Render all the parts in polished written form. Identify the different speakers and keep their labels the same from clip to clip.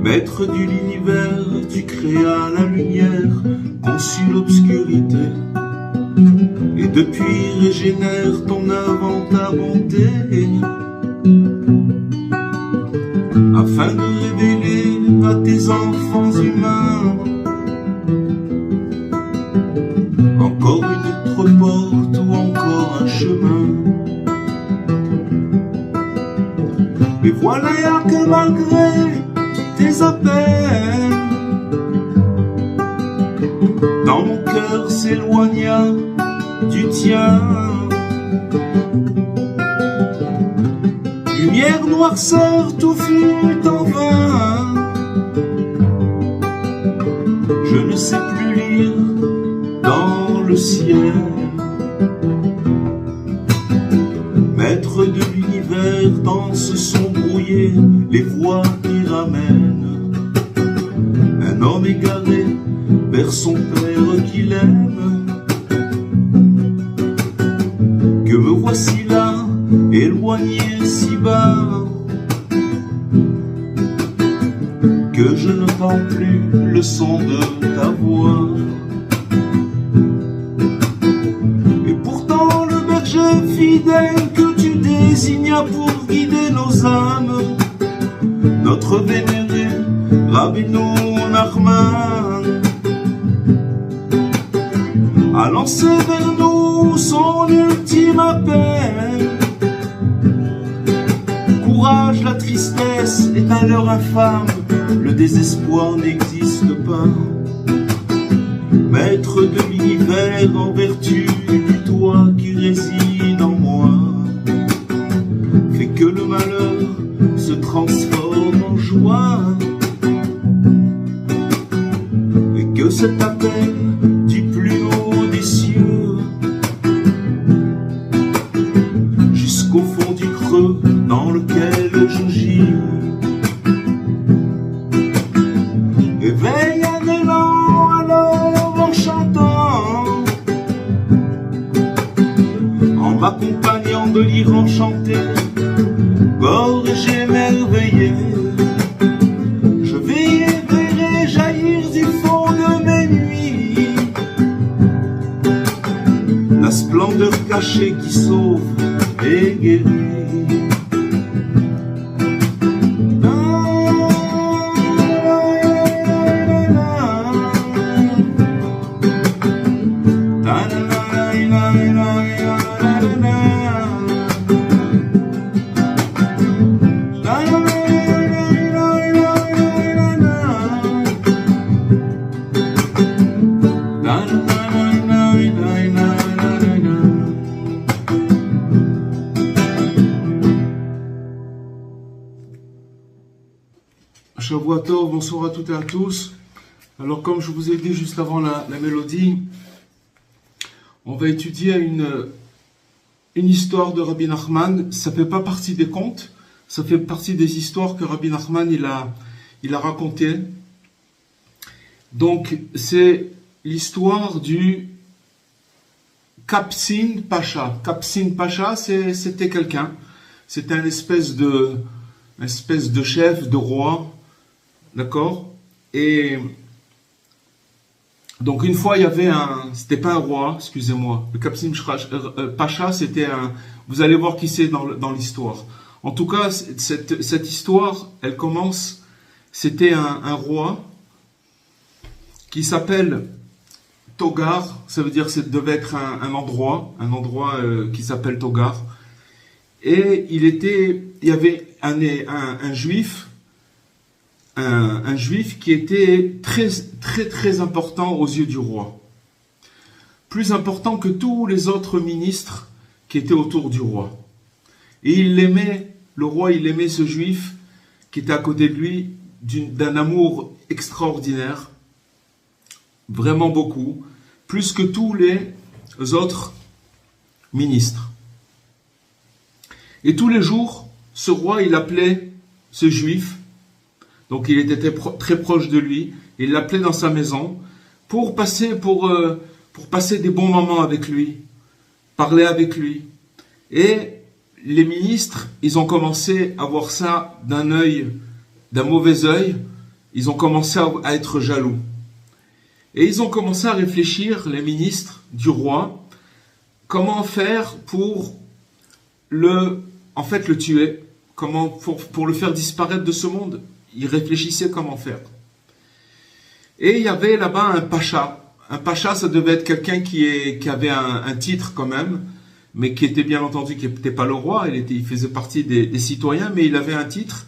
Speaker 1: Maître de l'univers, tu créas la lumière, conçus l'obscurité, et depuis régénère ton œuvre en ta bonté, afin de révéler à tes enfants humains encore une autre porte ou encore un chemin. Mais voilà que malgré tes appels, dans mon cœur s'éloigna du tien. Lumière, noirceur, tout fut en vain. Je ne sais plus lire dans le ciel. Maître de l'univers, dans ce son brouillé, les voix qui ramènent un homme égaré vers son père qu'il aime. Que me voici là, éloigné si bas, que je n'entends plus le son de ta voix. Et pourtant le berger fidèle que tu désignas pour guider nos âmes, notre vénéré Rabbeinu Nachman, a lancé vers nous son ultime appel. Courage, la tristesse est un leurre infâme, le désespoir n'existe pas. Maître de l'univers, en vertu du toi qui réside en moi, fais que le malheur se transforme en joie, et que cet appel du plus haut des cieux jusqu'au fond du creux dans lequel je gis éveille un élan alors en chantant, en m'accompagnant de lyres enchantés, gorge émerveillée. Je verrai jaillir du fond de mes nuits la splendeur cachée qui sauve et guérit.
Speaker 2: Shavua Tov, bonsoir à toutes et à tous. Alors comme je vous ai dit juste avant la mélodie, on va étudier une histoire de Rabbi Nachman. Ça ne fait pas partie des contes, ça fait partie des histoires que Rabbi Nachman il a racontées. Donc c'est l'histoire du Kapsin Pasha. Kapsin Pasha, c'était quelqu'un, c'était une espèce de chef, de roi. D'accord? Et donc une fois il y avait c'était pas un roi, excusez-moi, le Kapsin Pasha c'était vous allez voir qui c'est dans l'histoire. En tout cas, cette histoire, elle commence, c'était un roi qui s'appelle Togar, ça veut dire que ça devait être un endroit qui s'appelle Togar. Et il y avait un juif, un juif qui était très, très, très important aux yeux du roi. Plus important que tous les autres ministres qui étaient autour du roi. Et le roi, il aimait ce juif qui était à côté de lui d'un amour extraordinaire. Vraiment beaucoup. Plus que tous les autres ministres. Et tous les jours, ce roi, il appelait ce juif. Donc il était très proche de lui. Il l'appelait dans sa maison pour passer des bons moments avec lui, parler avec lui. Et les ministres, ils ont commencé à voir ça d'un mauvais œil, ils ont commencé à être jaloux. Et ils ont commencé à réfléchir, les ministres du roi, comment faire pour le tuer, comment pour le faire disparaître de ce monde. Ils réfléchissaient comment faire. Et il y avait là-bas un pacha. Un pacha, ça devait être quelqu'un qui avait un titre quand même, mais qui était bien entendu, qui n'était pas le roi, il faisait partie des citoyens, mais il avait un titre,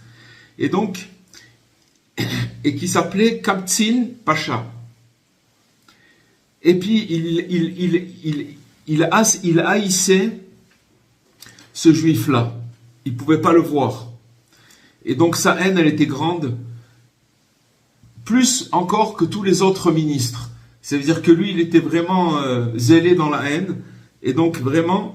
Speaker 2: et donc, et qui s'appelait Kaptsin Pacha. Et puis, il haïssait ce juif-là. Il ne pouvait pas le voir. Et donc, sa haine, elle était grande, plus encore que tous les autres ministres. Ça veut dire que lui, il était vraiment zélé dans la haine. Et donc, vraiment...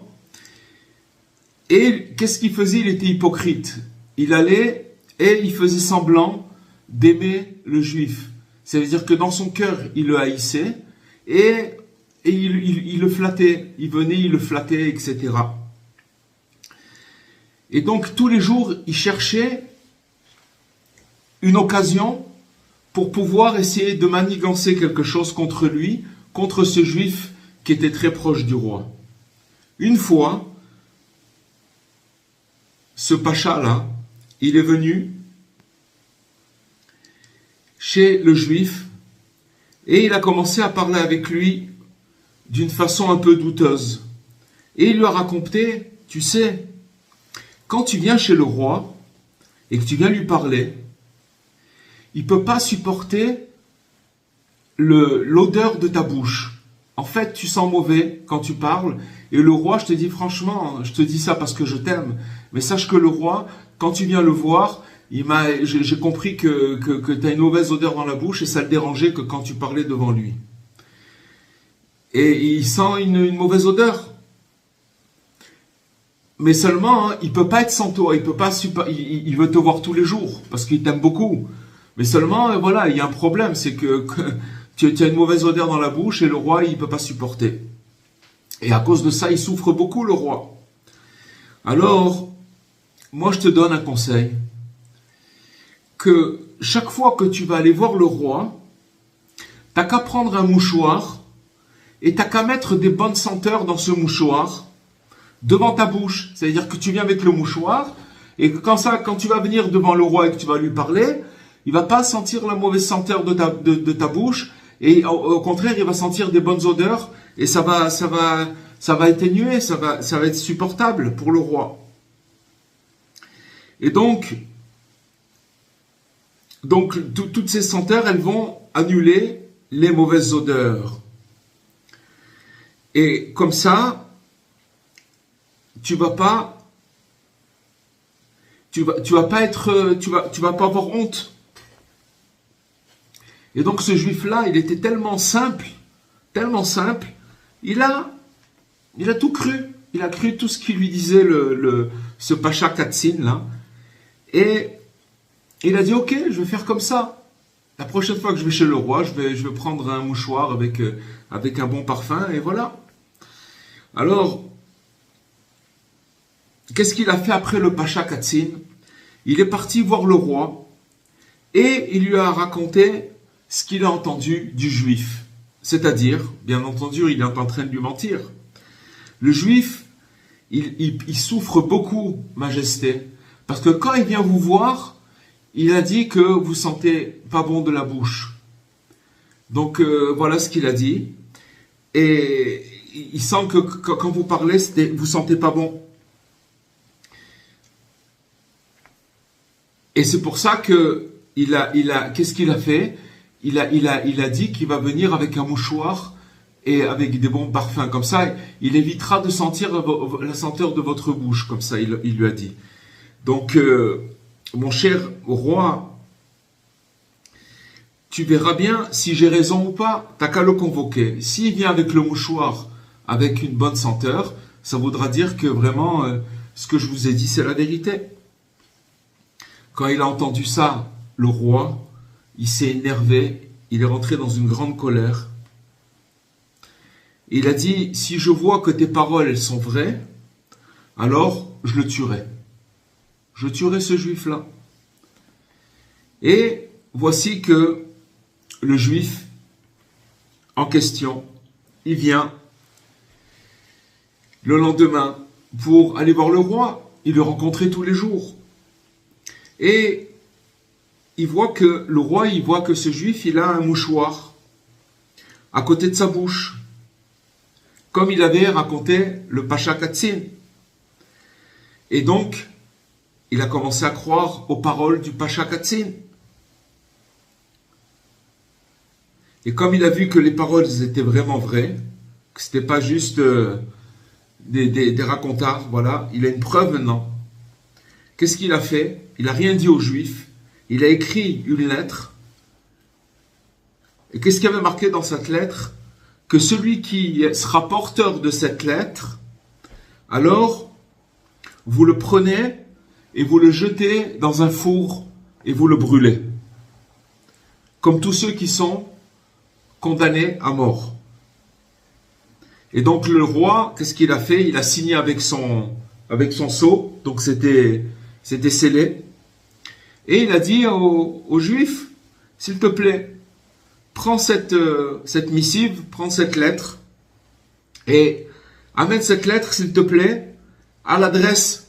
Speaker 2: Et qu'est-ce qu'il faisait? Il était hypocrite. Il allait et il faisait semblant d'aimer le juif. Ça veut dire que dans son cœur, il le haïssait. Et il le flattait. Il venait, il le flattait, etc. Et donc, tous les jours, il cherchait une occasion pour pouvoir essayer de manigancer quelque chose contre lui, contre ce juif qui était très proche du roi. Une fois, ce pacha-là, il est venu chez le juif et il a commencé à parler avec lui d'une façon un peu douteuse. Et il lui a raconté, tu sais, quand tu viens chez le roi et que tu viens lui parler, il ne peut pas supporter l'odeur de ta bouche. En fait, tu sens mauvais quand tu parles. Et le roi, je te dis franchement, je te dis ça parce que je t'aime. Mais sache que le roi, quand tu viens le voir, j'ai compris que tu as une mauvaise odeur dans la bouche et ça le dérangeait que quand tu parlais devant lui. Et il sent une mauvaise odeur. Mais seulement, il ne peut pas être sans toi. Il veut te voir tous les jours parce qu'il t'aime beaucoup. Mais seulement, voilà, il y a un problème, c'est que tu as une mauvaise odeur dans la bouche et le roi, il ne peut pas supporter. Et à cause de ça, il souffre beaucoup, le roi. Alors, moi, je te donne un conseil. Que chaque fois que tu vas aller voir le roi, t'as qu'à prendre un mouchoir et t'as qu'à mettre des bonnes senteurs dans ce mouchoir devant ta bouche. C'est-à-dire que tu viens avec le mouchoir et que quand tu vas venir devant le roi et que tu vas lui parler, il va pas sentir la mauvaise senteur de ta bouche et au contraire, il va sentir des bonnes odeurs et ça va atténuer, ça va être supportable pour le roi. Et donc toutes ces senteurs, elles vont annuler les mauvaises odeurs. Et comme ça, tu vas pas avoir honte. Et donc ce juif-là, il était tellement simple, il a tout cru. Il a cru tout ce qu'il lui disait ce Pacha Kaptsin là. Et il a dit ok, je vais faire comme ça. La prochaine fois que je vais chez le roi, je vais prendre un mouchoir avec un bon parfum et voilà. Alors, qu'est-ce qu'il a fait après le Pacha Kaptsin? Il est parti voir le roi et il lui a raconté ce qu'il a entendu du juif. C'est-à-dire, bien entendu, il est en train de lui mentir. Le juif, il souffre beaucoup, Majesté, parce que quand il vient vous voir, il a dit que vous sentez pas bon de la bouche. Donc voilà ce qu'il a dit. Et il sent que quand vous parlez, vous sentez pas bon. Et c'est pour ça que qu'est-ce qu'il a fait? Il a dit qu'il va venir avec un mouchoir et avec des bons parfums. Comme ça, il évitera de sentir la senteur de votre bouche. Comme ça, il lui a dit. Donc, mon cher roi, tu verras bien si j'ai raison ou pas. T'as qu'à le convoquer. S'il vient avec le mouchoir, avec une bonne senteur, ça voudra dire que vraiment, ce que je vous ai dit, c'est la vérité. Quand il a entendu ça, le roi, il s'est énervé, il est rentré dans une grande colère. Il a dit, si je vois que tes paroles, elles sont vraies, alors je le tuerai. Je tuerai ce juif-là. Et voici que le juif en question, il vient le lendemain pour aller voir le roi. Il le rencontrait tous les jours. Et il voit que le roi, il voit que ce juif, il a un mouchoir à côté de sa bouche, comme il avait raconté le Pacha Katzin. Et donc, il a commencé à croire aux paroles du Pacha Katzin. Et comme il a vu que les paroles étaient vraiment vraies, que c'était pas juste des racontards, voilà, il a une preuve maintenant. Qu'est-ce qu'il a fait? Il n'a rien dit aux Juifs. Il a écrit une lettre. Et qu'est-ce qu'il y avait marqué dans cette lettre? Que celui qui sera porteur de cette lettre, alors vous le prenez et vous le jetez dans un four et vous le brûlez. Comme tous ceux qui sont condamnés à mort. Et donc le roi, qu'est-ce qu'il a fait? Il a signé avec son sceau, donc c'était scellé. Et il a dit aux Juifs, s'il te plaît, prends cette missive, prends cette lettre, et amène cette lettre, s'il te plaît, à l'adresse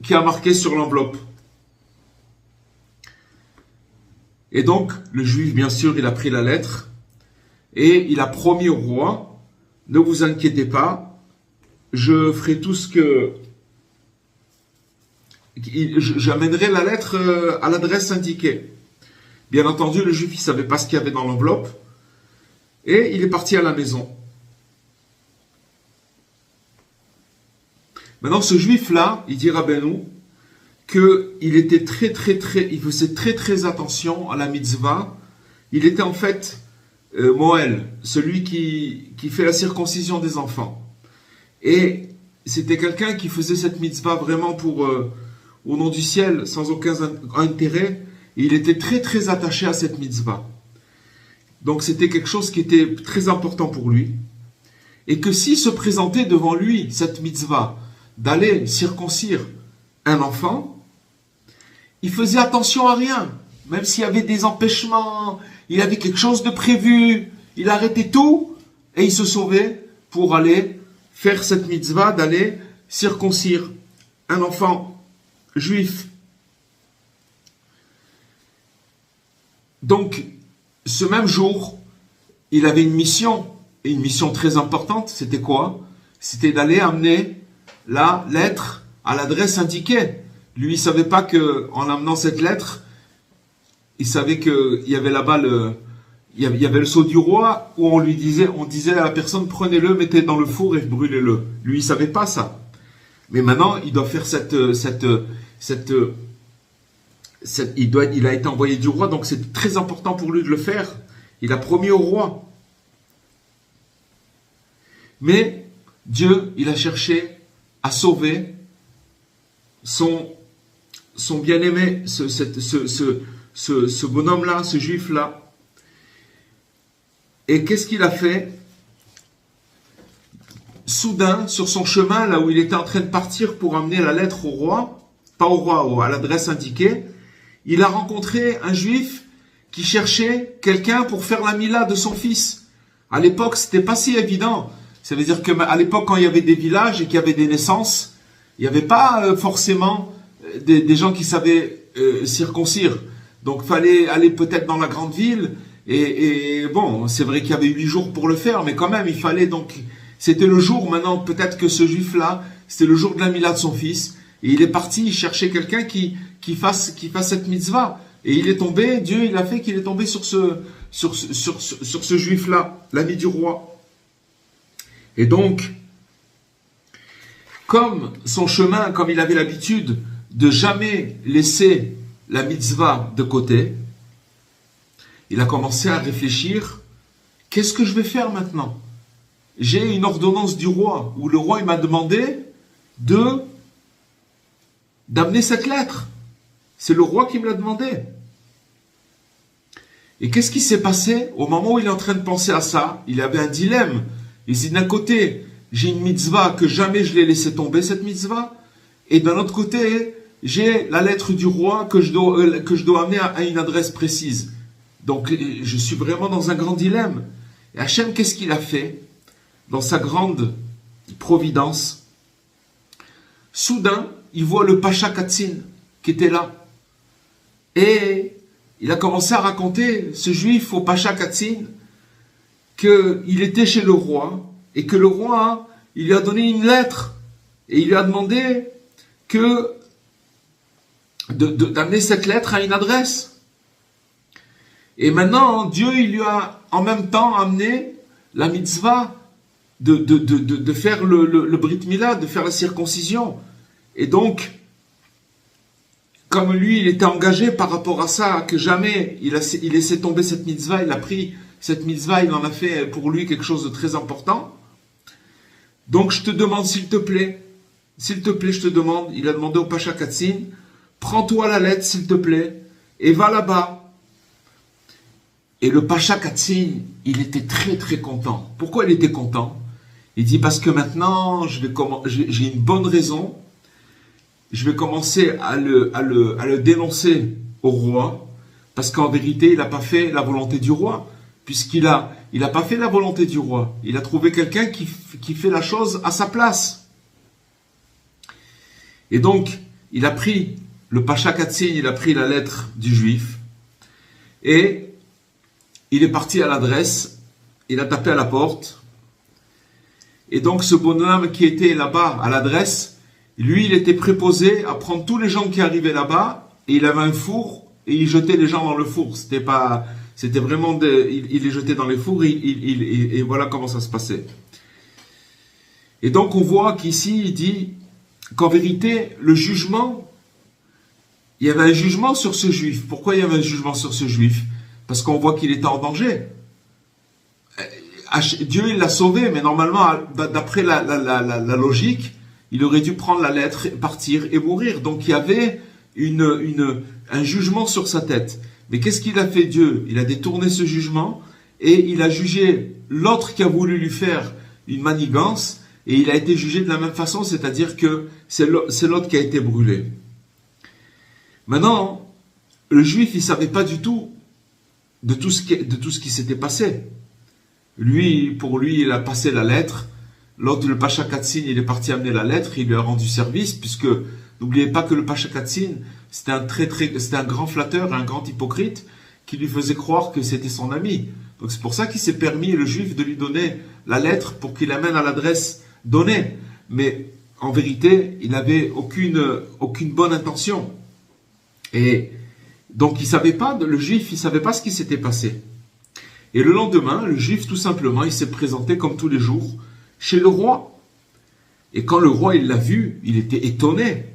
Speaker 2: qui a marqué sur l'enveloppe. Et donc, le Juif, bien sûr, il a pris la lettre, et il a promis au roi, ne vous inquiétez pas, je ferai tout ce que... J'amènerai la lettre à l'adresse indiquée. Bien entendu, le Juif, il ne savait pas ce qu'il y avait dans l'enveloppe, et il est parti à la maison. Maintenant, ce Juif-là, il dit Rabbeinu, qu'il était il faisait très attention à la mitzvah. Il était en fait Moël, celui qui fait la circoncision des enfants. Et c'était quelqu'un qui faisait cette mitzvah vraiment au nom du ciel, sans aucun intérêt. Et il était très attaché à cette mitzvah. Donc c'était quelque chose qui était très important pour lui. Et que s'il se présentait devant lui, cette mitzvah, d'aller circoncire un enfant, il faisait attention à rien. Même s'il y avait des empêchements, il avait quelque chose de prévu, il arrêtait tout et il se sauvait pour aller faire cette mitzvah, d'aller circoncire un enfant juif. Donc, ce même jour, il avait une mission, et une mission très importante. C'était quoi? C'était d'aller amener la lettre à l'adresse indiquée. Lui, il ne savait pas qu'en amenant cette lettre, il savait qu'il y avait là-bas il y avait le sceau du roi où on disait à la personne, prenez-le, mettez dans le four et brûlez-le. Lui, il ne savait pas ça. Mais maintenant, il doit faire il a été envoyé du roi, donc c'est très important pour lui de le faire. Il a promis au roi. Mais Dieu, il a cherché à sauver son bien-aimé, ce bonhomme-là, ce juif-là. Et qu'est-ce qu'il a fait? Soudain, sur son chemin, là où il était en train de partir pour amener la lettre au roi, pas au roi, à l'adresse indiquée, il a rencontré un juif qui cherchait quelqu'un pour faire la mila de son fils. À l'époque, c'était pas si évident. Ça veut dire qu'à l'époque, quand il y avait des villages et qu'il y avait des naissances, il n'y avait pas forcément des gens qui savaient circoncire. Donc, il fallait aller peut-être dans la grande ville. Et bon, c'est vrai qu'il y avait 8 jours pour le faire, mais quand même, il fallait donc... C'était le jour, maintenant, peut-être que ce juif-là, c'était le jour de la mila de son fils. Et il est parti, il cherchait quelqu'un qui fasse cette mitzvah. Et il est tombé, Dieu, il a fait qu'il est tombé sur ce juif-là, l'ami du roi. Et donc, comme son chemin, comme il avait l'habitude de jamais laisser la mitzvah de côté, il a commencé à réfléchir, qu'est-ce que je vais faire maintenant? J'ai une ordonnance du roi, où le roi il m'a demandé d'amener cette lettre. C'est le roi qui me l'a demandé. Et qu'est-ce qui s'est passé? Au moment où il est en train de penser à ça, il avait un dilemme. Il s'est dit, d'un côté, j'ai une mitzvah que jamais je l'ai laissé tomber, cette mitzvah. Et d'un autre côté, j'ai la lettre du roi que je dois amener à une adresse précise. Donc, je suis vraiment dans un grand dilemme. Et Hachem, qu'est-ce qu'il a fait dans sa grande providence? Soudain, il voit le Pacha Katzin qui était là. Et il a commencé à raconter, ce juif au Pacha Katzin, qu'il était chez le roi et que le roi, il lui a donné une lettre et il lui a demandé d'amener cette lettre à une adresse. Et maintenant, Dieu, il lui a en même temps amené la mitzvah de faire le Brit Mila, de faire la circoncision. Et donc, comme lui, il était engagé par rapport à ça, que jamais il laissait tomber cette mitzvah, il a pris cette mitzvah, il en a fait pour lui quelque chose de très important. Donc, je te demande, s'il te plaît, je te demande, il a demandé au Pacha Katzin, prends-toi la lettre, s'il te plaît, et va là-bas. Et le Pacha Katzin, il était très très content. Pourquoi il était content? Il dit, parce que maintenant, j'ai une bonne raison, je vais commencer à le dénoncer au roi, parce qu'en vérité, il n'a pas fait la volonté du roi, puisqu'il a pas fait la volonté du roi. Il a trouvé quelqu'un qui fait la chose à sa place. Et donc, il a pris, le Pacha Katzin, il a pris la lettre du juif, et il est parti à l'adresse, il a tapé à la porte, et donc ce bonhomme qui était là-bas à l'adresse, lui, il était préposé à prendre tous les gens qui arrivaient là-bas, et il avait un four, et il jetait les gens dans le four. C'était vraiment, il les jetait dans les fours, et voilà comment ça se passait. Et donc on voit qu'ici, il dit qu'en vérité, le jugement, il y avait un jugement sur ce juif. Pourquoi il y avait un jugement sur ce juif? Parce qu'on voit qu'il était en danger. Dieu, il l'a sauvé, mais normalement, d'après la logique, il aurait dû prendre la lettre, partir et mourir. Donc il y avait un jugement sur sa tête. Mais qu'est-ce qu'il a fait Dieu? Il a détourné ce jugement et il a jugé l'autre qui a voulu lui faire une manigance, et il a été jugé de la même façon, c'est-à-dire que c'est l'autre qui a été brûlé. Maintenant, le juif, il ne savait pas du tout de tout ce qui s'était passé. Pour lui, il a passé la lettre. L'autre, le Pacha Katzin, il est parti amener la lettre, il lui a rendu service, puisque n'oubliez pas que le Pacha Katzin, c'était un grand flatteur, un grand hypocrite, qui lui faisait croire que c'était son ami. Donc c'est pour ça qu'il s'est permis, le juif, de lui donner la lettre pour qu'il l'amène à l'adresse donnée. Mais en vérité, il n'avait aucune bonne intention. Et donc le juif, il savait pas ce qui s'était passé. Et le lendemain, le juif, tout simplement, il s'est présenté comme tous les jours chez le roi. Et quand le roi, il l'a vu, il était étonné.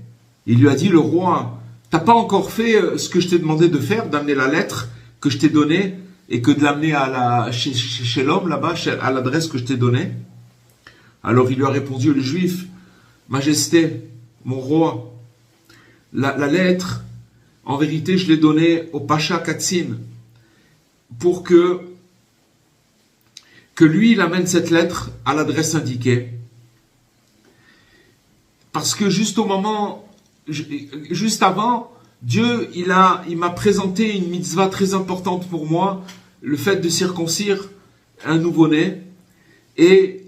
Speaker 2: Il lui a dit, le roi, t'as pas encore fait ce que je t'ai demandé de faire, d'amener la lettre que je t'ai donnée et que de l'amener chez l'homme là-bas, à l'adresse que je t'ai donnée. Alors il lui a répondu, le juif, Majesté, mon roi, la lettre, en vérité, je l'ai donnée au Pacha Katzin pour que lui, il amène cette lettre à l'adresse indiquée. Parce que juste avant, Dieu, il m'a présenté une mitzvah très importante pour moi, le fait de circoncire un nouveau-né. Et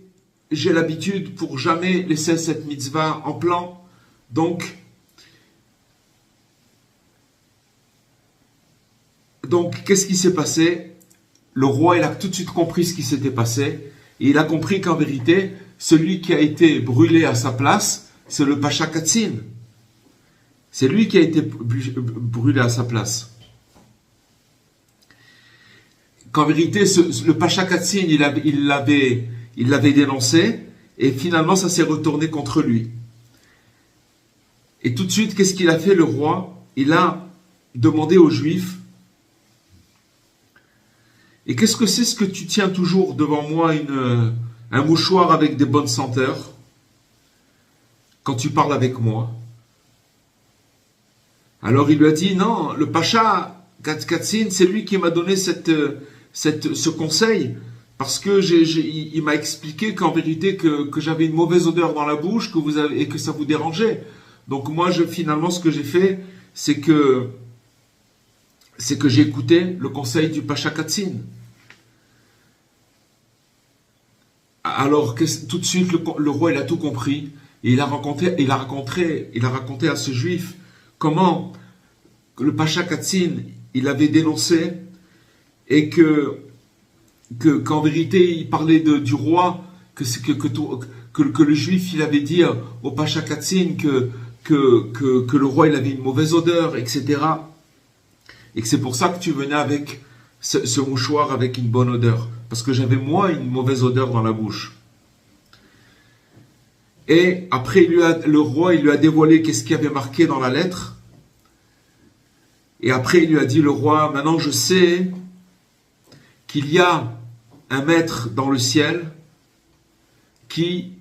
Speaker 2: j'ai l'habitude pour jamais laisser cette mitzvah en plan. Donc, qu'est-ce qui s'est passé? Le roi, il a tout de suite compris ce qui s'était passé. Et il a compris qu'en vérité, celui qui a été brûlé à sa place, c'est le Pacha Katzin. C'est lui qui a été brûlé à sa place. Qu'en vérité, le Pacha Katzin, il l'avait dénoncé, et finalement, ça s'est retourné contre lui. Et tout de suite, qu'est-ce qu'il a fait, le roi? Il a demandé aux Juifs, et qu'est-ce que c'est ce que tu tiens toujours devant moi, un mouchoir avec des bonnes senteurs, quand tu parles avec moi? Alors il lui a dit, non, le Pacha Katzin, c'est lui qui m'a donné ce conseil, parce que il m'a expliqué qu'en vérité, que j'avais une mauvaise odeur dans la bouche, et que ça vous dérangeait. Donc moi, finalement, ce que j'ai fait, c'est que j'ai écouté le conseil du Pacha Katzin. Alors tout de suite, le roi, il a tout compris. Et il a raconté à ce juif comment le Pacha Katzin, il avait dénoncé et qu'en vérité, il parlait du roi, que le juif, il avait dit au Pacha Katzin que le roi, il avait une mauvaise odeur, etc. Et que c'est pour ça que tu venais avec ce mouchoir avec une bonne odeur. Parce que j'avais moi une mauvaise odeur dans la bouche. Et après, le roi, il lui a dévoilé qu'est-ce qu'il y avait marqué dans la lettre. Et après, il lui a dit, le roi, maintenant je sais qu'il y a un maître dans le ciel qui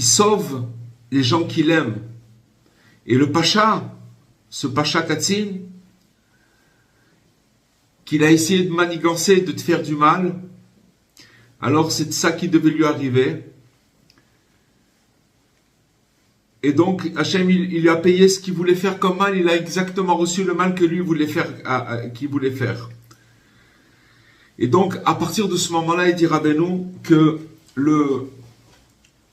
Speaker 2: sauve les gens qu'il aime. Et le Pacha, ce Pacha Katzin, qu'il a essayé de manigancer, de te faire du mal, alors c'est ça qui devait lui arriver. Et donc, Hachem, il lui a payé ce qu'il voulait faire comme mal, il a exactement reçu le mal que lui voulait faire, qu'il voulait faire. Et donc, à partir de ce moment-là, il dit Rabbeinu que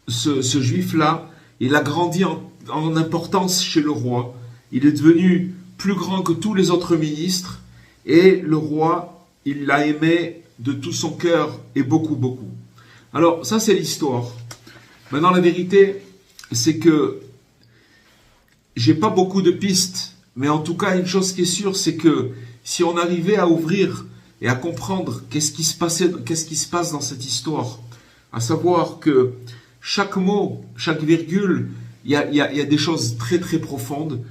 Speaker 2: ce juif-là, il a grandi en importance chez le roi. Il est devenu plus grand que tous les autres ministres. Et le roi, il l'a aimé de tout son cœur et beaucoup, beaucoup. Alors, ça, c'est l'histoire. Maintenant, la vérité, c'est que j'ai pas beaucoup de pistes, mais en tout cas, une chose qui est sûre, c'est que si on arrivait à ouvrir et à comprendre qu'est-ce qui se passe dans cette histoire, à savoir que chaque mot, chaque virgule, il y a des choses très très profondes,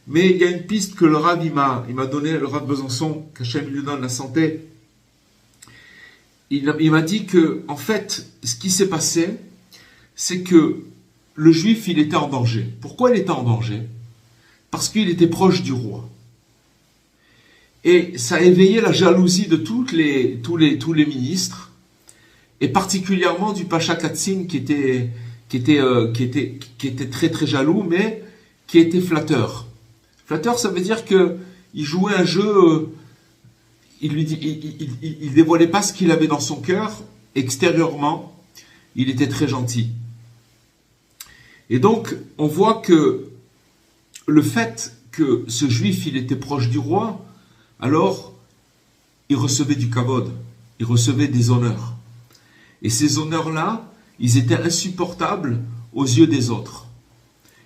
Speaker 2: mais il y a une piste que le Rav il m'a donné, le Rav Besançon, qu'Hachem lui donne la santé. Il m'a dit que, en fait, ce qui s'est passé, c'est que le juif, il était en danger. Pourquoi il était en danger? Parce qu'il était proche du roi. Et ça a éveillé la jalousie de tous les ministres, et particulièrement du Pacha Katzin qui était très très jaloux, mais qui était flatteur. Flatteur, ça veut dire que il jouait un jeu, il dévoilait pas ce qu'il avait dans son cœur. Extérieurement, il était très gentil. Et donc, on voit que le fait que ce juif, il était proche du roi, alors, il recevait du kavod, il recevait des honneurs. Et ces honneurs-là, ils étaient insupportables aux yeux des autres.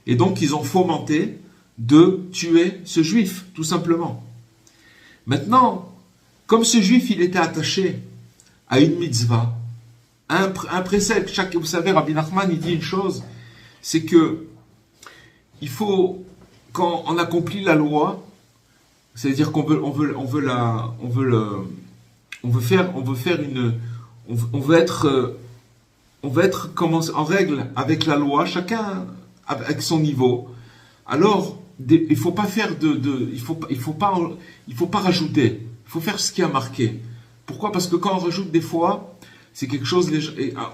Speaker 2: Et donc, ils ont fomenté de tuer ce juif, tout simplement. Maintenant, comme ce juif, il était attaché à une mitzvah, à un précepte, vous savez, Rabbi Nachman, il dit une chose, c'est que il faut, quand on accomplit la loi, c'est-à-dire qu'on veut être en règle avec la loi, chacun avec son niveau. Alors, il faut pas faire il faut pas rajouter. Il faut faire ce qui a marqué. Pourquoi? Parce que quand on rajoute des fois, c'est quelque chose,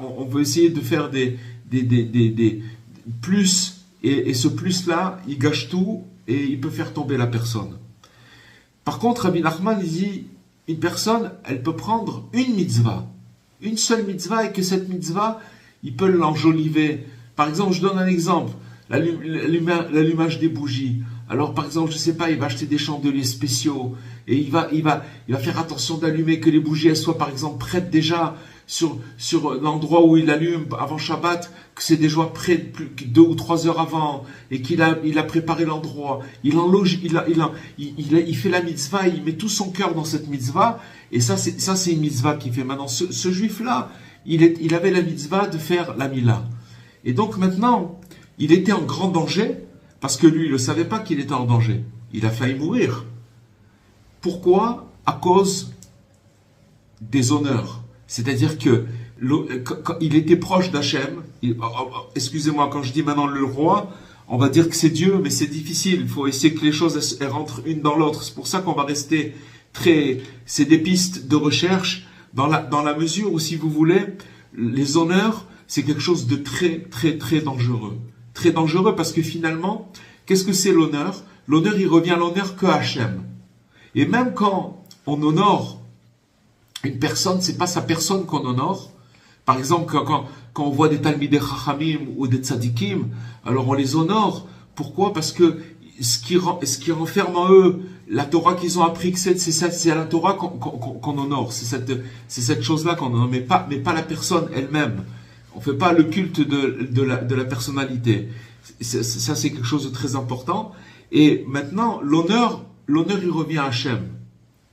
Speaker 2: on veut essayer de faire des plus, et ce plus-là, il gâche tout et il peut faire tomber la personne. Par contre, Rabbi Nachman, il dit, une personne, elle peut prendre une mitzvah, une seule mitzvah, et que cette mitzvah, il peut l'enjoliver. Par exemple, je donne un exemple, l'allumage des bougies. Alors, par exemple, je sais pas, il va acheter des chandeliers spéciaux, et il va faire attention d'allumer, que les bougies, elles soient, par exemple, prêtes déjà sur l'endroit où il allume avant Shabbat, que c'est déjà prêt 2 ou 3 heures avant, et qu'il a préparé l'endroit. Il fait la mitzvah, il met tout son cœur dans cette mitzvah, et ça c'est une mitzvah qu'il fait. Maintenant, ce juif-là, il avait la mitzvah de faire la mila. Et donc maintenant, il était en grand danger, parce que lui, il ne savait pas qu'il était en danger. Il a failli mourir. Pourquoi? À cause des honneurs. C'est-à-dire que il était proche d'Hachem. Excusez-moi, quand je dis maintenant le roi, on va dire que c'est Dieu, mais c'est difficile. Il faut essayer que les choses elles rentrent une dans l'autre. C'est pour ça qu'on va rester c'est des pistes de recherche dans la mesure où, si vous voulez, les honneurs, c'est quelque chose de très, très, très dangereux. très dangereux parce que finalement, qu'est-ce que c'est l'honneur? L'honneur, il revient à l'honneur que à Hachem. Et même quand on honore une personne, c'est pas sa personne qu'on honore. Par exemple, quand on voit des Talmidei Chachamim ou des Tzadikim, alors on les honore. Pourquoi? Parce que ce qui renferme en eux la Torah qu'ils ont appris, c'est la Torah qu'on honore. C'est cette chose-là qu'on honore, mais pas la personne elle-même. On fait pas le culte de la personnalité. Ça, c'est quelque chose de très important. Et maintenant, l'honneur, il revient à Hachem.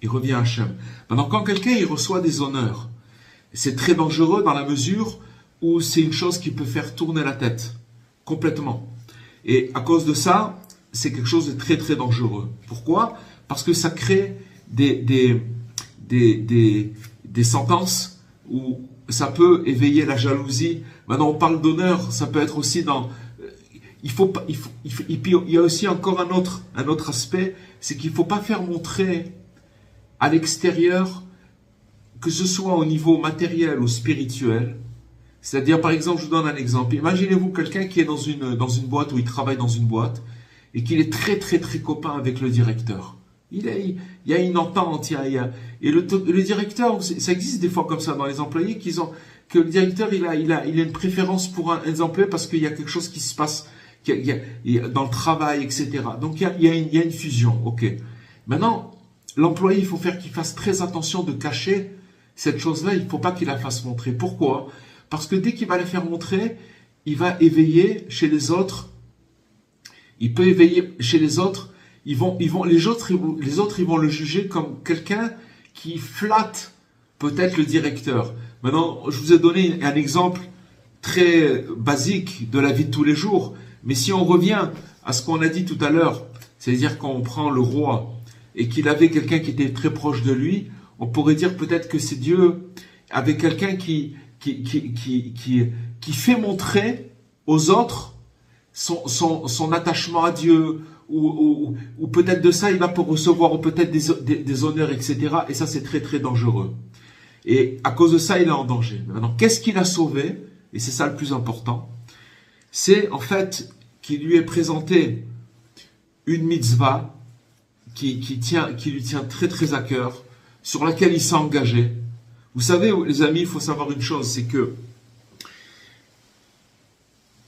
Speaker 2: Il revient à Hachem. Maintenant, quand quelqu'un il reçoit des honneurs, c'est très dangereux dans la mesure où c'est une chose qui peut faire tourner la tête complètement. Et à cause de ça, c'est quelque chose de très très dangereux. Pourquoi? Parce que ça crée des sentences où ça peut éveiller la jalousie. Maintenant, on parle d'honneur, ça peut être aussi dans... il y a aussi encore un autre aspect, c'est qu'il ne faut pas faire montrer à l'extérieur, que ce soit au niveau matériel ou spirituel. C'est-à-dire, par exemple, je vous donne un exemple. Imaginez-vous quelqu'un qui est dans une boîte, où il travaille dans une boîte, et qu'il est très très très copain avec le directeur. Il y a une entente, et le directeur, ça existe des fois comme ça dans les employés, que le directeur il a une préférence pour un employé parce qu'il y a quelque chose qui se passe dans le travail, etc. Donc il y a une fusion, ok. Maintenant, l'employé, il faut qu'il fasse très attention de cacher cette chose-là, il ne faut pas qu'il la fasse montrer. Pourquoi? Parce que dès qu'il va la faire montrer, il va éveiller chez les autres, il peut éveiller chez les autres, les autres ils vont le juger comme quelqu'un qui flatte peut-être le directeur. Maintenant, je vous ai donné un exemple très basique de la vie de tous les jours, mais si on revient à ce qu'on a dit tout à l'heure, c'est-à-dire quand on prend le roi et qu'il avait quelqu'un qui était très proche de lui, on pourrait dire peut-être que c'est Dieu avec quelqu'un qui fait montrer aux autres son attachement à Dieu, ou peut-être de ça il va pour recevoir peut-être des honneurs, etc. Et ça c'est très très dangereux. Et à cause de ça il est en danger. Maintenant, qu'est-ce qu'il a sauvé? Et c'est ça le plus important. C'est en fait qu'il lui est présenté une mitzvah qui lui tient très très à cœur, sur laquelle il s'est engagé. Vous savez, les amis, il faut savoir une chose, c'est que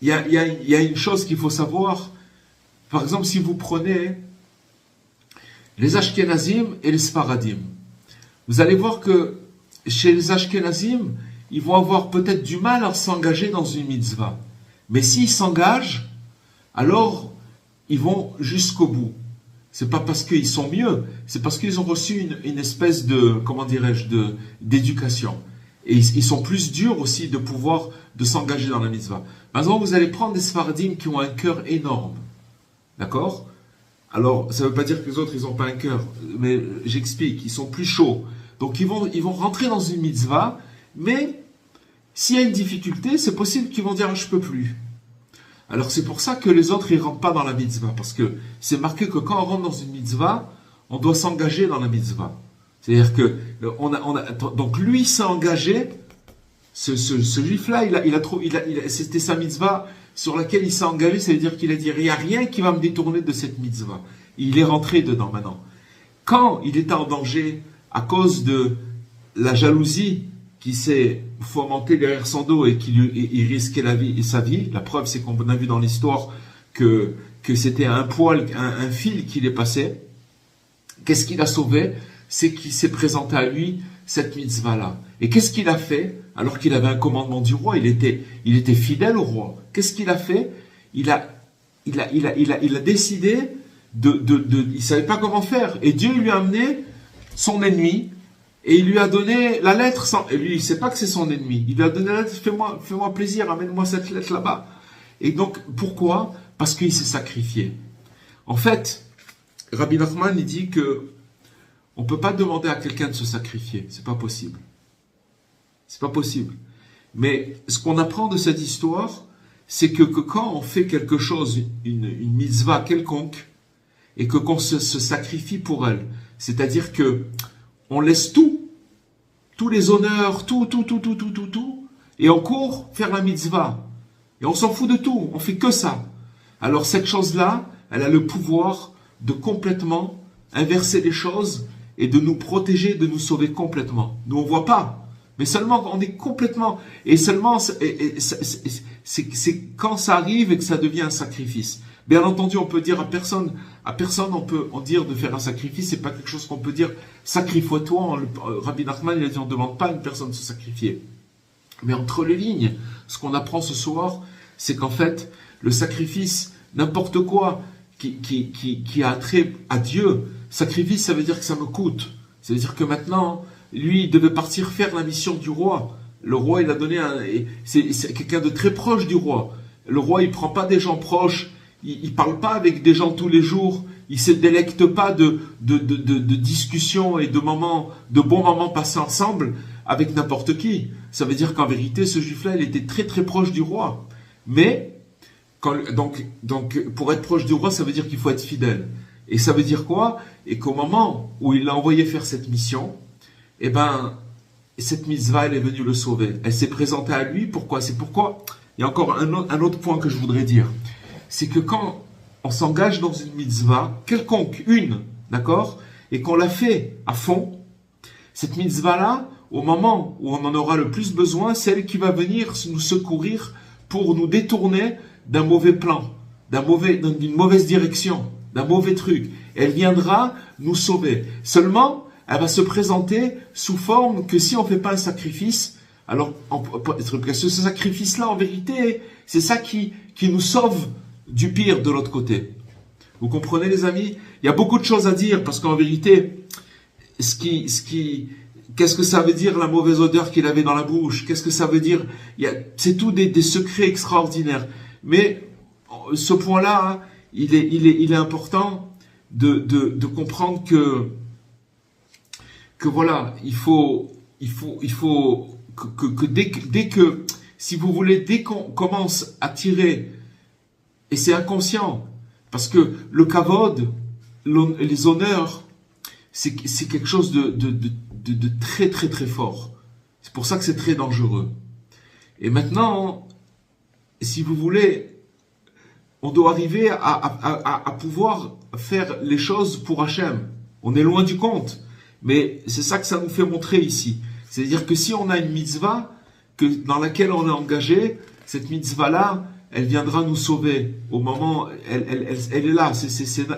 Speaker 2: il y a une chose qu'il faut savoir. Par exemple, si vous prenez les Ashkenazim et les Sfaradim, vous allez voir que chez les Ashkenazim, ils vont avoir peut-être du mal à s'engager dans une mitzvah. Mais s'ils s'engagent, alors ils vont jusqu'au bout. C'est pas parce qu'ils sont mieux, c'est parce qu'ils ont reçu une espèce de, comment dirais-je, d'éducation. Et ils sont plus durs aussi de s'engager dans la mitzvah. Par exemple, vous allez prendre des Sfaradim qui ont un cœur énorme. D'accord? Alors, ça ne veut pas dire que les autres, ils n'ont pas un cœur. Mais j'explique, ils sont plus chauds. Donc, ils vont rentrer dans une mitzvah, mais s'il y a une difficulté, c'est possible qu'ils vont dire « je peux plus ». Alors, c'est pour ça que les autres, ils ne rentrent pas dans la mitzvah. Parce que c'est marqué que quand on rentre dans une mitzvah, on doit s'engager dans la mitzvah. C'est-à-dire que, donc lui s'est engagé, ce juif-là, c'était sa mitzvah sur laquelle il s'est engagé, ça veut dire qu'il a dit, il n'y a rien qui va me détourner de cette mitzvah. Il est rentré dedans maintenant. Quand il était en danger, à cause de la jalousie qui s'est fomentée derrière son dos et il risquait sa vie, la preuve c'est qu'on a vu dans l'histoire que c'était un fil qui les passait. Qu'est-ce qu'il a sauvé? C'est qu'il s'est présenté à lui cette mitzvah-là. Et qu'est-ce qu'il a fait? Alors qu'il avait un commandement du roi, il était fidèle au roi. Qu'est-ce qu'il a fait? Il a décidé il savait pas comment faire. Et Dieu lui a amené son ennemi, et il lui a donné la lettre et lui, il sait pas que c'est son ennemi. Il lui a donné la lettre, fais-moi plaisir, amène-moi cette lettre là-bas. Et donc, pourquoi? Parce qu'il s'est sacrifié. En fait, Rabbi Nachman, il dit que on peut pas demander à quelqu'un de se sacrifier. C'est pas possible. C'est pas possible. Mais ce qu'on apprend de cette histoire, c'est que quand on fait quelque chose, une mitzvah quelconque, et qu'on se sacrifie pour elle, c'est-à-dire que on laisse tous les honneurs, tout, et on court faire la mitzvah. Et on s'en fout de tout, on fait que ça. alors cette chose-là, elle a le pouvoir de complètement inverser les choses et de nous protéger, de nous sauver complètement. Nous, on voit pas, mais seulement on est complètement... Et seulement, c'est quand ça arrive et que ça devient un sacrifice. Bien entendu, on peut dire à personne on peut en dire de faire un sacrifice, c'est pas quelque chose qu'on peut dire, sacrifie-toi. Rabbi Nachman, il a dit, on ne demande pas à une personne de se sacrifier. Mais entre les lignes, ce qu'on apprend ce soir, c'est qu'en fait, le sacrifice, n'importe quoi qui a trait à Dieu, sacrifice, ça veut dire que ça me coûte. Ça veut dire que maintenant, lui, il devait partir faire la mission du roi. Le roi, il a donné c'est quelqu'un de très proche du roi. Le roi, il prend pas des gens proches, il parle pas avec des gens tous les jours, il se délecte pas de discussions et de bons moments passés ensemble avec n'importe qui. Ça veut dire qu'en vérité, ce juif-là, il était très très proche du roi. Mais, donc, pour être proche du roi, ça veut dire qu'il faut être fidèle. Et ça veut dire quoi? Et qu'au moment où il l'a envoyé faire cette mission, eh ben, cette mitzvah, elle est venue le sauver. Elle s'est présentée à lui. Pourquoi? C'est pourquoi, il y a encore un autre point que je voudrais dire. C'est que quand on s'engage dans une mitzvah, quelconque, d'accord? Et qu'on la fait à fond, cette mitzvah-là, au moment où on en aura le plus besoin, c'est elle qui va venir nous secourir pour nous détourner d'un mauvais plan, d'une mauvaise direction, d'un mauvais truc. Elle viendra nous sauver. Seulement, elle va se présenter sous forme que si on ne fait pas un sacrifice, alors, ce sacrifice-là, en vérité, c'est ça qui nous sauve du pire de l'autre côté. Vous comprenez, les amis? Il y a beaucoup de choses à dire, parce qu'en vérité, qu'est-ce que ça veut dire, la mauvaise odeur qu'il avait dans la bouche? Qu'est-ce que ça veut dire? C'est tout des secrets extraordinaires. Mais, ce point-là, hein, il est important de comprendre que voilà, il faut que dès que, si vous voulez, dès qu'on commence à tirer, et c'est inconscient, parce que le kavod, les honneurs, c'est quelque chose de très très très fort. C'est pour ça que c'est très dangereux. Et maintenant, si vous voulez, on doit arriver à pouvoir faire les choses pour Hachem. On est loin du compte, mais c'est ça que ça nous fait montrer ici. C'est-à-dire que si on a une mitzvah dans laquelle on est engagé, cette mitzvah-là, elle viendra nous sauver au moment, elle est là. C'est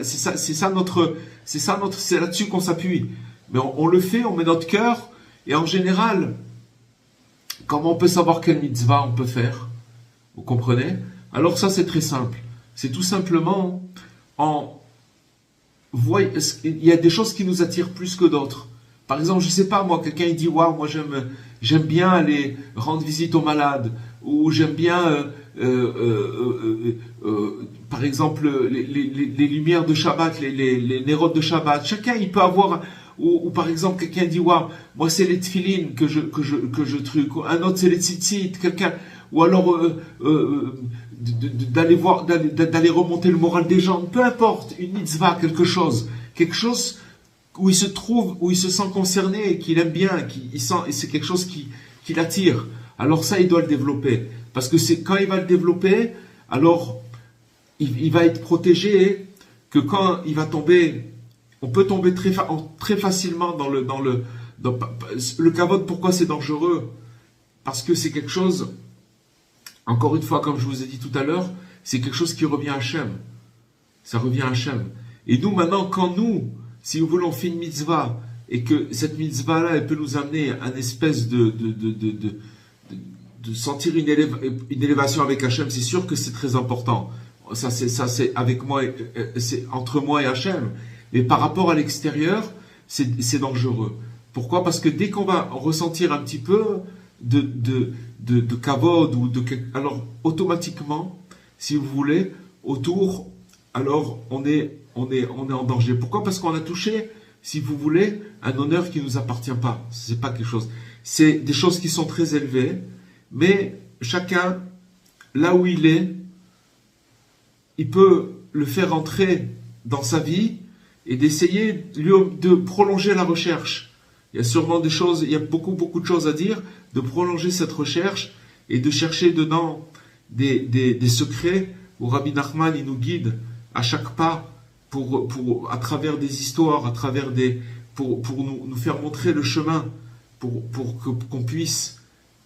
Speaker 2: là-dessus qu'on s'appuie. Mais on le fait, on met notre cœur, et en général, comment on peut savoir quelle mitzvah on peut faire? Vous comprenez? Alors ça, c'est très simple. C'est tout simplement il y a des choses qui nous attirent plus que d'autres. Par exemple, je sais pas, moi, quelqu'un il dit, waouh, moi j'aime bien aller rendre visite aux malades, ou j'aime bien, par exemple, les lumières de Shabbat, les nérodes de Shabbat. Chacun, il peut avoir, ou par exemple, quelqu'un dit, waouh, moi c'est les tefilines que je truc, un autre c'est les tzitzit, quelqu'un, ou alors d'aller remonter le moral des gens, peu importe, une mitzvah, quelque chose où il se trouve, où il se sent concerné, qu'il aime bien, et c'est quelque chose qui l'attire. Alors ça, il doit le développer. Parce que c'est quand il va le développer, alors il va être protégé, que quand il va tomber, on peut tomber très facilement dans le kavod. Pourquoi c'est dangereux? Parce que c'est quelque chose, encore une fois, comme je vous ai dit tout à l'heure, c'est quelque chose qui revient à Hachem. Ça revient à Hachem. Et nous, maintenant, si nous voulons faire une mitzvah, et que cette mitzvah-là, elle peut nous amener à une espèce de sentir une élévation avec Hachem, c'est sûr que c'est très important. Ça, c'est avec moi, c'est entre moi et Hachem. Mais par rapport à l'extérieur, c'est dangereux. Pourquoi? Parce que dès qu'on va ressentir un petit peu de kavod, alors automatiquement, si vous voulez, autour, alors on est en danger. Pourquoi? Parce qu'on a touché, si vous voulez, un honneur qui ne nous appartient pas. C'est pas quelque chose. C'est des choses qui sont très élevées, mais chacun, là où il est, il peut le faire entrer dans sa vie et d'essayer de prolonger la recherche. Il y a sûrement des choses, il y a beaucoup de choses à dire, de prolonger cette recherche et de chercher dedans des secrets où Rabbi Nachman il nous guide à chaque pas à travers des histoires, pour nous faire montrer le chemin, qu'on puisse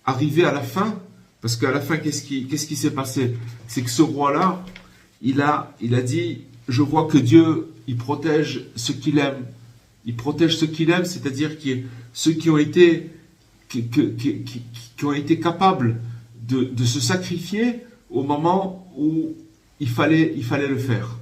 Speaker 2: arriver à la fin. Parce qu'à la fin, qu'est-ce qui s'est passé? C'est que ce roi-là, il a dit, je vois que Dieu, il protège ceux qu'il aime. Il protège ceux qu'il aime, c'est-à-dire ceux qui ont été capables de se sacrifier au moment où il fallait le faire.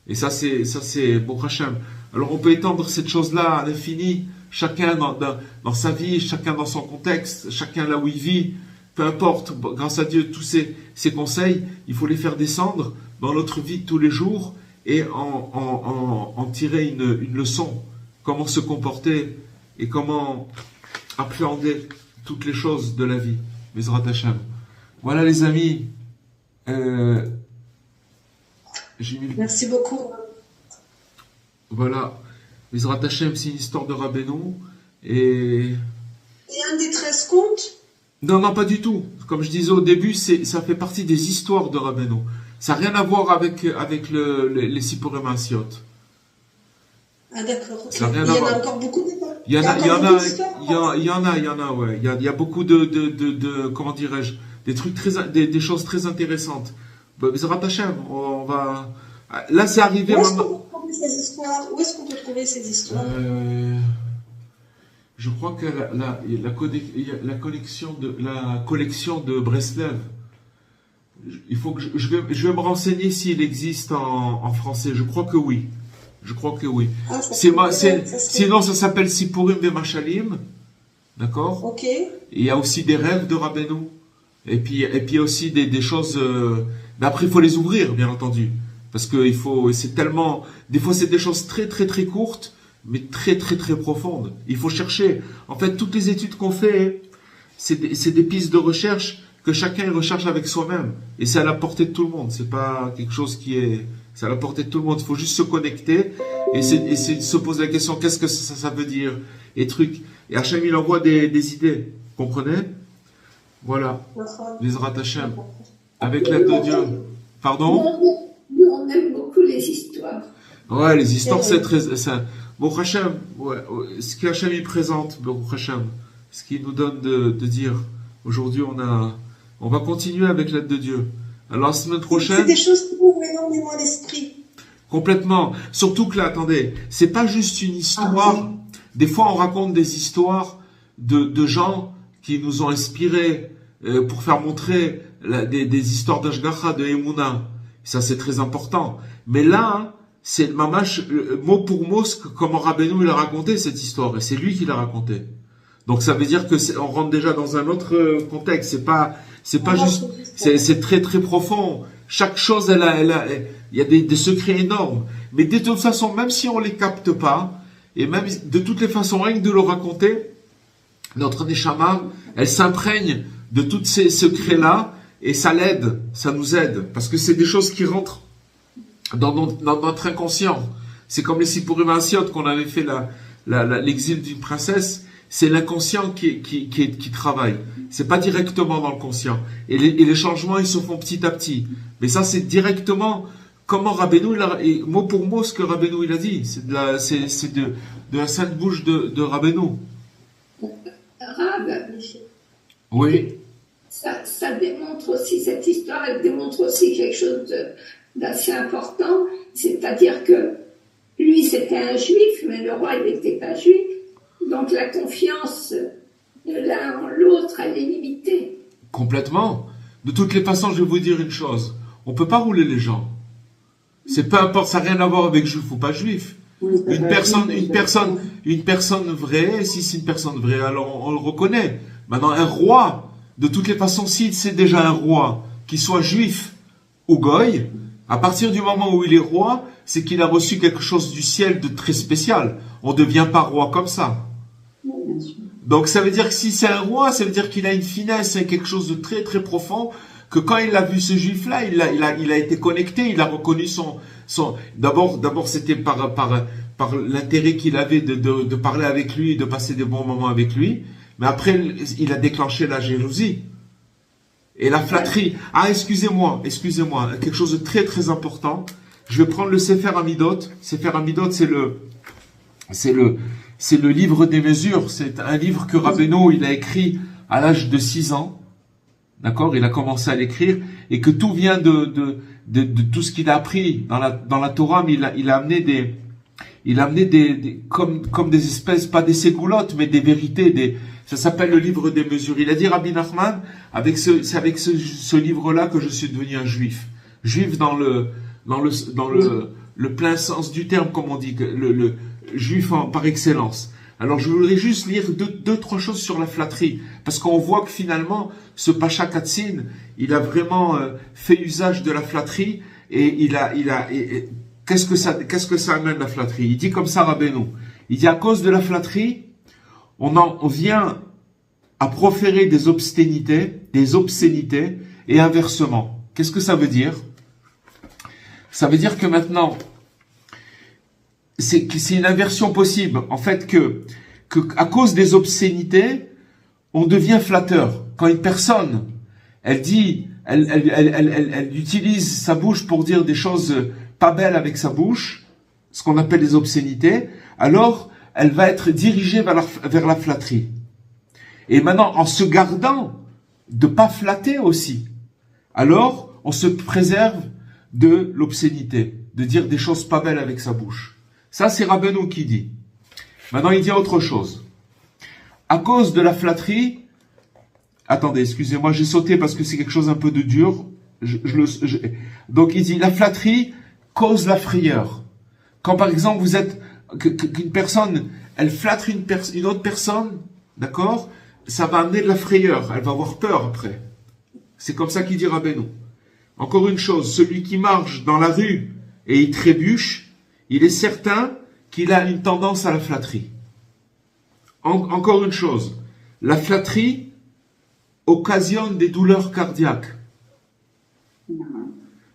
Speaker 2: Et ça c'est bon Hachem. Alors on peut étendre cette chose-là à l'infini, chacun dans sa vie, chacun dans son contexte, chacun là où il vit, peu importe, grâce à Dieu, tous ces conseils, il faut les faire descendre dans notre vie de tous les jours et en tirer une leçon. Comment se comporter et comment appréhender toutes les choses de la vie. Bezrat Hashem. Voilà les amis.
Speaker 3: Merci beaucoup.
Speaker 2: Voilà. Bezrat Hashem, c'est une histoire de Rabbeinu. Et
Speaker 3: un des 13 contes?
Speaker 2: Non, pas du tout. Comme je disais au début, ça fait partie des histoires de Rabbeinu. Ça n'a rien à voir avec les Sipurim Asiot.
Speaker 3: Ah d'accord. Okay.
Speaker 2: Il y
Speaker 3: en a encore beaucoup.
Speaker 2: Il y en a, ouais. Il y a beaucoup de comment dirais-je, des trucs des choses très intéressantes. Bezrat Hashem, on va. Là, c'est arrivé.
Speaker 3: Où est-ce qu'on peut trouver ces histoires? Où est-ce qu'on peut trouver ces histoires?
Speaker 2: Je crois que la collection de Breslev. Il faut que je vais me renseigner s'il existe en français. Je crois que oui.
Speaker 3: Ah,
Speaker 2: sinon, ça s'appelle Sipurim Vemashalim. D'accord?
Speaker 3: Ok.
Speaker 2: Il y a aussi des rêves de Rabbeinu. Et puis il y a aussi des choses. Mais après, il faut les ouvrir, bien entendu. Parce que c'est tellement. Des fois, c'est des choses très, très, très courtes, mais très, très, très profondes. Il faut chercher. En fait, toutes les études qu'on fait, c'est des pistes de recherche que chacun recherche avec soi-même. Et c'est à la portée de tout le monde. C'est pas quelque chose qui est. C'est à la portée de tout le monde. Il faut juste se connecter et se poser la question qu'est-ce que ça veut dire et trucs. Et Hachem, il envoie des idées. Comprenez? Voilà. Bezrat Hashem. Avec l'aide de Dieu. Pardon?
Speaker 4: Nous, on aime beaucoup les histoires.
Speaker 2: Ouais, les histoires, c'est très. Bon, Hachem, ouais, ce qu'Hachem il présente, bon, Hachem, ce qu'il nous donne de dire. Aujourd'hui, on va continuer avec l'aide de Dieu. Alors, la semaine prochaine.
Speaker 3: C'est des choses qui ouvrent énormément l'esprit.
Speaker 2: Complètement. Surtout que là, attendez, c'est pas juste une histoire. Des fois, on raconte des histoires de gens qui nous ont inspirés pour faire montrer des histoires d'Ashgacha, de Emouna. Ça, c'est très important. Mais là, c'est mamash, mot pour mot, comment Rabbeinu il a raconté cette histoire. Et c'est lui qui l'a raconté. Donc, ça veut dire que on rentre déjà dans un autre contexte. C'est pas juste, c'est très, très profond. Chaque chose, il y a des secrets énormes. Mais de toute façon, même si on les capte pas, et même de toutes les façons, rien que de le raconter, notre Neshama, elle s'imprègne de tous ces secrets-là, et ça l'aide, ça nous aide. Parce que c'est des choses qui rentrent dans notre inconscient. C'est comme les Sipurim Asiot qu'on avait fait l'exil d'une princesse. C'est l'inconscient qui travaille. C'est pas directement dans le conscient. Et les changements, ils se font petit à petit. Mais ça, c'est directement comment Rabbeinu, mot pour mot, ce que Rabbeinu il a dit. C'est de la sainte bouche de Rabbeinu.
Speaker 4: Rav,
Speaker 2: oui.
Speaker 4: Ça démontre aussi, cette histoire, elle démontre aussi quelque chose d'assez important. C'est-à-dire que lui, c'était un juif, mais le roi, il n'était pas juif. Donc la confiance de l'un en l'autre, elle est limitée.
Speaker 2: Complètement. De toutes les façons, je vais vous dire une chose. On peut pas rouler les gens. C'est peu importe, ça n'a rien à voir avec juif ou pas juif. Une personne vraie, si c'est une personne vraie, alors on le reconnaît. Maintenant, un roi, de toutes les façons, si c'est déjà un roi, qu'il soit juif ou goy, à partir du moment où il est roi, c'est qu'il a reçu quelque chose du ciel de très spécial. On ne devient pas roi comme ça. Donc ça veut dire que si c'est un roi, ça veut dire qu'il a une finesse, c'est quelque chose de très très profond, que quand il a vu ce juif-là, il a été connecté, il a reconnu son d'abord c'était par l'intérêt qu'il avait de parler avec lui, de passer des bons moments avec lui, mais après il a déclenché la jalousie. Et la flatterie. Ah, excusez-moi. Quelque chose de très très important. Je vais prendre le Sefer Amidot. Sefer Amidot, c'est le livre des mesures. C'est un livre que Rabbeinu, il a écrit à l'âge de 6 ans. D'accord? Il a commencé à l'écrire. Et que tout vient de tout ce qu'il a appris dans la Torah, mais il a amené des comme des espèces, pas des ségoulottes, mais des vérités, ça s'appelle le livre des mesures. Il a dit, Rabbi Nachman, c'est avec ce livre-là que je suis devenu un juif. Juif dans le plein sens du terme, comme on dit, le juif par excellence. Alors je voudrais juste lire deux, trois choses sur la flatterie, parce qu'on voit que finalement, ce Pacha Katzin, il a vraiment fait usage de la flatterie, et qu'est-ce que ça amène la flatterie? Il dit comme ça, Rabbeinu. Il dit, à cause de la flatterie, on vient à proférer des obscénités, et inversement. Qu'est-ce que ça veut dire? Ça veut dire que maintenant, c'est une inversion possible. En fait, que à cause des obscénités, on devient flatteur. Quand une personne, elle utilise sa bouche pour dire des choses pas belles avec sa bouche, ce qu'on appelle les obscénités, alors elle va être dirigée vers la flatterie. Et maintenant, en se gardant de pas flatter aussi, alors on se préserve de l'obscénité, de dire des choses pas belles avec sa bouche. Ça, c'est Rabbeinu qui dit. Maintenant, il dit autre chose. À cause de la flatterie, attendez, excusez-moi, j'ai sauté parce que c'est quelque chose un peu de dur. Donc, il dit, la flatterie cause la frayeur. Quand, par exemple, qu'une personne, elle flatte une autre personne, d'accord? Ça va amener de la frayeur. Elle va avoir peur après. C'est comme ça qu'il dit Rabbeinu. Encore une chose, celui qui marche dans la rue et il trébuche, il est certain qu'il a une tendance à la flatterie. Encore une chose, la flatterie occasionne des douleurs cardiaques.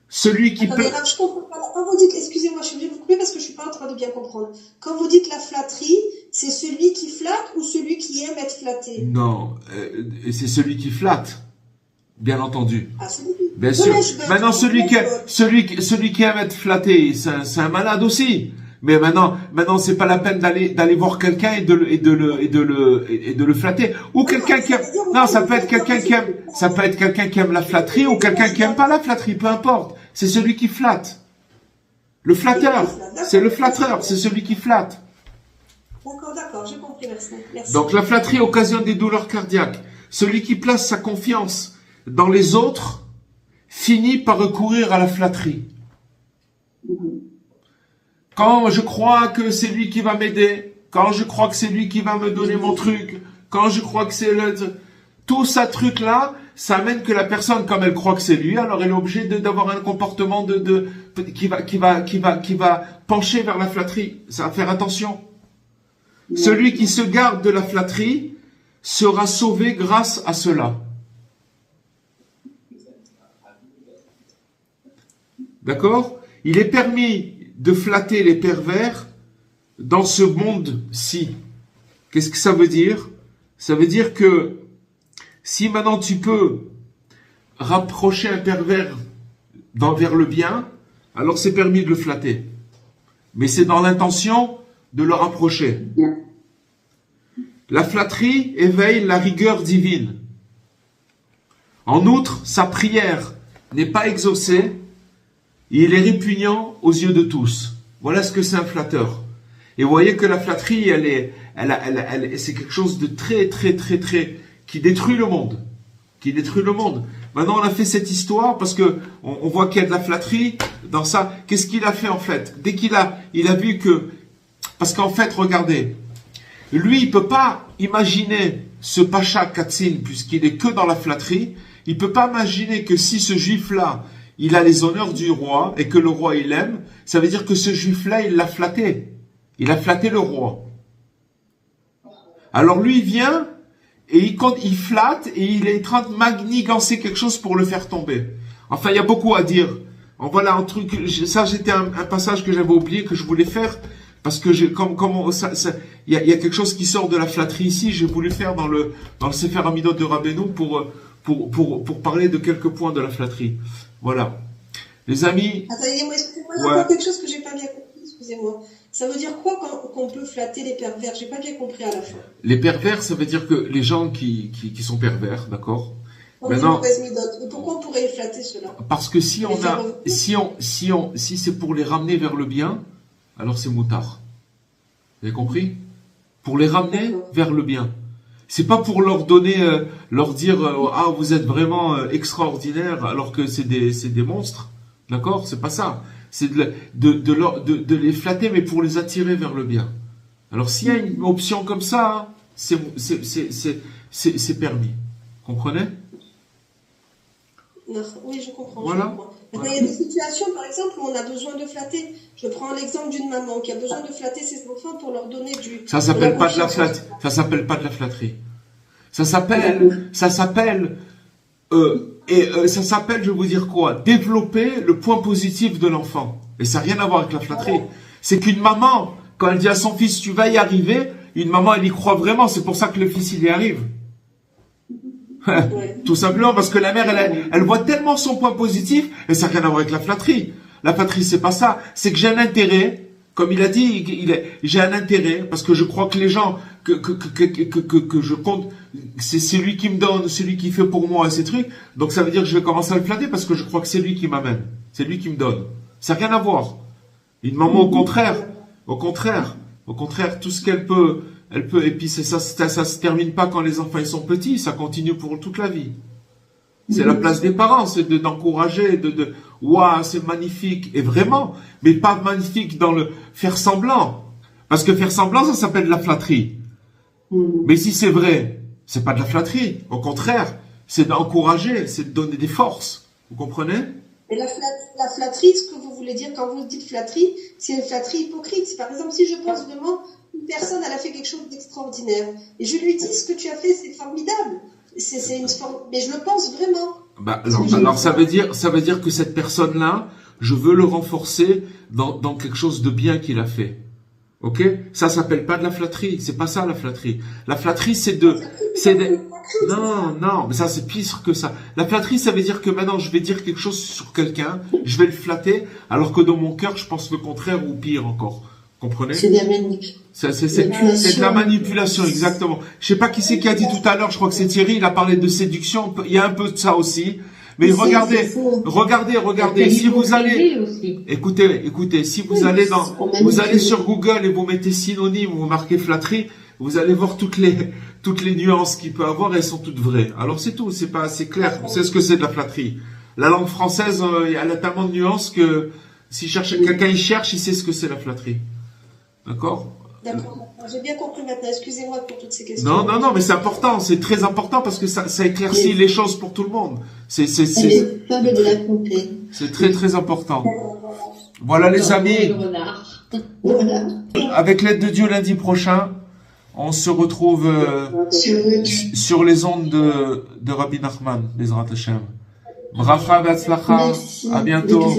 Speaker 2: Celui qui peut...
Speaker 3: Je comprends pas. Quand vous dites, excusez-moi, je suis obligée de vous couper parce que je suis pas en train de bien comprendre. Quand vous dites la flatterie, c'est celui qui flatte ou celui qui aime être flatté?
Speaker 2: Non, c'est celui qui flatte, bien entendu.
Speaker 3: Ah, c'est lui.
Speaker 2: Bien sûr. Maintenant, celui qui aime être flatté, c'est un malade aussi. Mais maintenant, c'est pas la peine d'aller voir quelqu'un et de le flatter. Ou quelqu'un qui aime, non, ça peut être quelqu'un qui aime la flatterie ou quelqu'un qui aime pas la flatterie, peu importe. C'est celui qui flatte. Le flatteur, c'est le flatteur, c'est celui qui flatte.
Speaker 3: D'accord, j'ai compris, merci.
Speaker 2: Donc, la flatterie occasionne des douleurs cardiaques. Celui qui place sa confiance dans les autres finit par recourir à la flatterie. Quand je crois que c'est lui qui va m'aider, quand je crois que c'est lui qui va me donner mon truc, quand je crois que c'est tout ça truc-là, ça amène que la personne, comme elle croit que c'est lui, alors elle est obligée d'avoir un comportement qui va pencher vers la flatterie. Ça va faire attention. Celui qui se garde de la flatterie sera sauvé grâce à cela. D'accord? Il est permis de flatter les pervers dans ce monde-ci. Qu'est-ce que ça veut dire? Ça veut dire que si maintenant tu peux rapprocher un pervers vers le bien, alors c'est permis de le flatter. Mais c'est dans l'intention de le rapprocher. La flatterie éveille la rigueur divine. En outre, sa prière n'est pas exaucée. Il est répugnant aux yeux de tous. Voilà ce que c'est un flatteur. Et vous voyez que la flatterie, c'est quelque chose de très, très, très, très, qui détruit le monde. Maintenant, on a fait cette histoire parce que on voit qu'il y a de la flatterie dans ça. Qu'est-ce qu'il a fait en fait? Dès il a vu que, parce qu'en fait, regardez, lui, il peut pas imaginer ce Pacha Katzin, puisqu'il est que dans la flatterie. Il peut pas imaginer que si ce juif-là, il a les honneurs du roi et que le roi il l'aime, ça veut dire que ce juif-là, il l'a flatté. Il a flatté le roi. Alors lui, il vient et il flatte et il est en train de manigancer quelque chose pour le faire tomber. Enfin, il y a beaucoup à dire. Voilà un truc, ça c'était un passage que j'avais oublié, que je voulais faire, parce que il y a quelque chose qui sort de la flatterie ici, j'ai voulu faire dans le Sefer Amidot de Rabbeinu pour pour parler de quelques points de la flatterie. Voilà. Les amis.
Speaker 3: Attendez, excusez-moi, il y a
Speaker 2: Ouais.
Speaker 3: encore quelque chose que j'ai pas bien compris, excusez-moi. Ça veut dire quoi qu'on peut flatter les pervers? J'ai pas bien compris à la fin.
Speaker 2: Les pervers, ça veut dire que les gens qui sont pervers, d'accord?
Speaker 3: On
Speaker 2: Maintenant,
Speaker 3: dit mauvaise méthode. Et pourquoi on pourrait flatter cela?
Speaker 2: parce que si c'est pour les ramener vers le bien, alors c'est moutard. Vous avez compris? Pour les ramener
Speaker 3: D'accord.
Speaker 2: vers le bien. C'est pas pour leur donner, leur dire, ah, vous êtes vraiment extraordinaire, alors que c'est des monstres. D'accord? C'est pas ça. C'est de les flatter, mais pour les attirer vers le bien. Alors, s'il y a une option comme ça, hein, c'est permis. Comprenez?
Speaker 3: Non, oui, je comprends.
Speaker 2: Voilà.
Speaker 3: Je comprends. Maintenant, il y a des situations, par exemple, où on a besoin de flatter. Je prends l'exemple d'une maman qui a besoin de flatter ses enfants pour leur donner
Speaker 2: Ça s'appelle pas de la flatterie. Ça s'appelle pas de la flatterie. Ça s'appelle, ça s'appelle, je vais vous dire quoi? Développer le point positif de l'enfant. Et ça n'a rien à voir avec la flatterie. C'est qu'une maman, quand elle dit à son fils, tu vas y arriver, une maman, elle y croit vraiment. C'est pour ça que le fils, il y arrive.
Speaker 3: Ouais.
Speaker 2: Tout simplement parce que la mère, elle voit tellement son point positif, et ça n'a rien à voir avec la flatterie. La flatterie, c'est pas ça. C'est que j'ai un intérêt, comme il a dit, j'ai un intérêt, parce que je crois que les gens, que je compte, c'est celui qui me donne, celui qui fait pour moi, et ces trucs. Donc ça veut dire que je vais commencer à le flatter, parce que je crois que c'est lui qui m'amène. C'est lui qui me donne. Ça n'a rien à voir. Une maman, au contraire, tout ce qu'elle peut, et puis ça se termine pas quand les enfants ils sont petits, ça continue pour toute la vie. C'est la place des parents, c'est d'encourager, waouh, c'est magnifique, et vraiment, mais pas magnifique dans le faire semblant. Parce que faire semblant, ça s'appelle de la flatterie. Mais si c'est vrai, c'est pas de la flatterie. Au contraire, c'est d'encourager, c'est de donner des forces. Vous comprenez?
Speaker 3: Et la flatterie, ce que vous voulez dire quand vous dites flatterie, c'est une flatterie hypocrite. Par exemple, si je pense vraiment, une personne, elle a fait quelque chose d'extraordinaire, et je lui dis, ce que tu as fait, c'est formidable. C'est une forme, mais je le pense vraiment.
Speaker 2: Bah, alors ça veut dire que cette personne-là, je veux le renforcer dans quelque chose de bien qu'il a fait. Ok? Ça s'appelle pas de la flatterie. C'est pas ça la flatterie. La flatterie, non, mais ça c'est pire que ça. La flatterie, ça veut dire que maintenant je vais dire quelque chose sur quelqu'un, je vais le flatter, alors que dans mon cœur, je pense le contraire ou pire encore. Comprenez?
Speaker 5: C'est de la manipulation.
Speaker 2: C'est de la manipulation, exactement. Je sais pas qui c'est qui a dit tout à l'heure, je crois que c'est Thierry, il a parlé de séduction, il y a un peu de ça aussi. Mais regardez, si vous allez, écoutez, si vous allez vous allez sur Google et vous mettez synonyme, vous marquez flatterie, vous allez voir toutes les nuances qu'il peut avoir, elles sont toutes vraies. Alors c'est tout, c'est clair, on sait ce que c'est de la flatterie. La langue française, elle a tellement de nuances que si quelqu'un y cherche, il sait ce que c'est la flatterie. D'accord?
Speaker 3: D'accord. J'ai bien compris maintenant. Excusez-moi pour toutes ces questions.
Speaker 2: Non, mais c'est important, c'est très important parce que ça éclaircit les choses pour tout le monde. C'est
Speaker 5: Pas de la compter.
Speaker 2: C'est très très important. Voilà les amis,
Speaker 5: Voilà.
Speaker 2: avec l'aide de Dieu lundi prochain, on se retrouve sur les ondes de Rabbi Nachman, Bezrat Hashem. Bracha, Be'atzlacha, à bientôt.